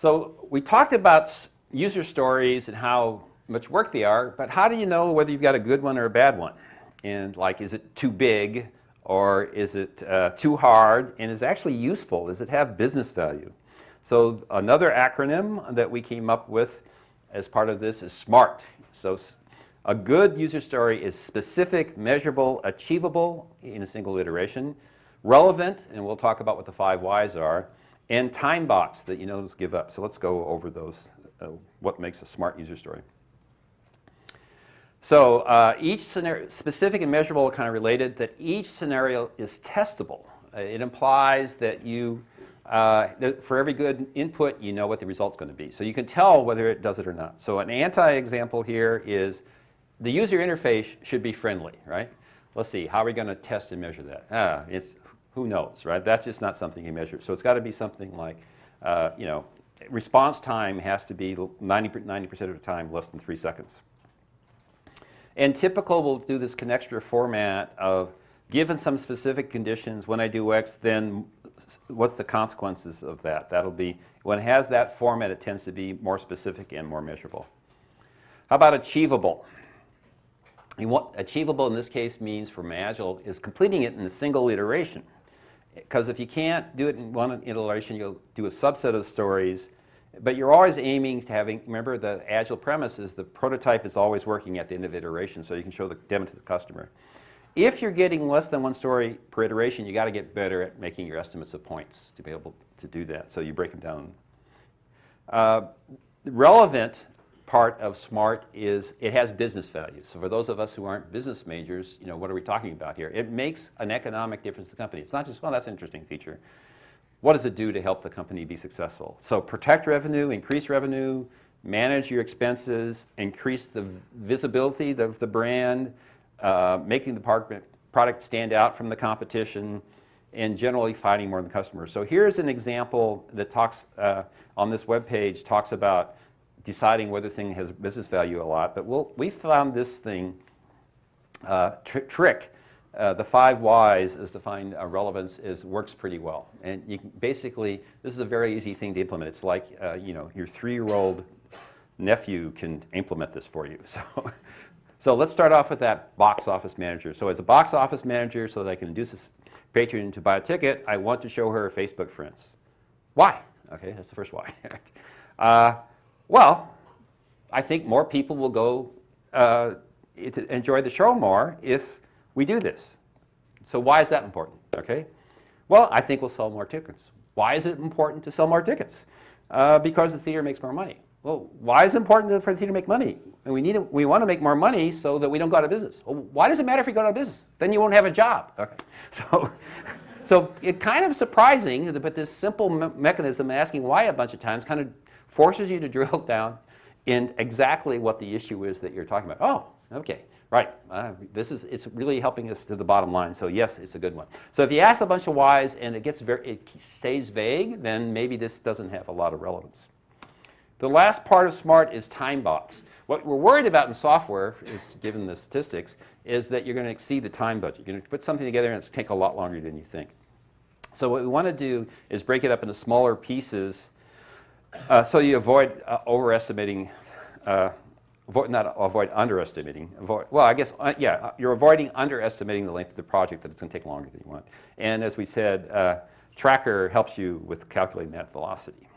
So we talked about user stories and how much work they are, but how do you know whether you've got a good one or a bad one? And like, is it too big, or is it too hard, and is it actually useful? Does it have business value? So another acronym that we came up with as part of this is SMART. So a good user story is specific, measurable, achievable in a single iteration, relevant, and we'll talk about what the 5 whys are, and time box that you notice give up. So let's go over those, what makes a smart user story. So each scenario, specific and measurable are kind of related, that each scenario is testable. It implies that you, for every good input, you know what the result's going to be. So you can tell whether it does it or not. So an anti-example here is the user interface should be friendly, right? Let's see, how are we going to test and measure that? Who knows, right? That's just not something you measure. So it's got to be something like, you know, response time has to be 90% of the time less than 3 seconds. And typical will do this connector format of, given some specific conditions, when I do X, then what's the consequences of that? That'll be, when it has that format, it tends to be more specific and more measurable. How about achievable? And what achievable in this case means from Agile is completing it in a single iteration. Because if you can't do it in one iteration, you'll do a subset of stories. But you're always aiming to having, remember the Agile premise is the prototype is always working at the end of iteration, so you can show the demo to the customer. If you're getting less than 1 story per iteration, you got to get better at making your estimates of points to be able to do that. So you break them down. The relevant part of SMART is it has business value. So for those of us who aren't business majors, you know, what are we talking about here? It makes an economic difference to the company. It's not just, well, that's an interesting feature. What does it do to help the company be successful? So protect revenue, increase revenue, manage your expenses, increase the visibility of the brand, making the product stand out from the competition, and generally finding more than customers. So here's an example that talks on this web page, talks about deciding whether a thing has business value a lot. But we found this thing, trick, the 5 whys as defined relevance works pretty well. And you can basically, this is a very easy thing to implement. It's like, you know, your 3-year-old nephew can implement this for you. So let's start off with that box office manager. So as a box office manager, so that I can induce a patron to buy a ticket, I want to show her Facebook friends. Why? Okay, that's the first why. Well, I think more people will go to enjoy the show more if we do this. So why is that important? Okay. Well, I think we'll sell more tickets. Why is it important to sell more tickets? Because the theater makes more money. Well, why is it important for the theater to make money? And we want to make more money so that we don't go out of business. Well, why does it matter if you go out of business? Then you won't have a job. Okay. So it's kind of surprising, but this simple mechanism asking why a bunch of times kind of forces you to drill down in exactly what the issue is that you're talking about. Oh, okay, right. It's really helping us to the bottom line. So yes, it's a good one. So if you ask a bunch of whys and it stays vague, then maybe this doesn't have a lot of relevance. The last part of SMART is time box. What we're worried about in software, given the statistics, is that you're going to exceed the time budget. You're going to put something together and it's take a lot longer than you think. So what we want to do is break it up into smaller pieces so you avoid overestimating, underestimating. You're avoiding underestimating the length of the project, that it's going to take longer than you want. And as we said, Tracker helps you with calculating that velocity.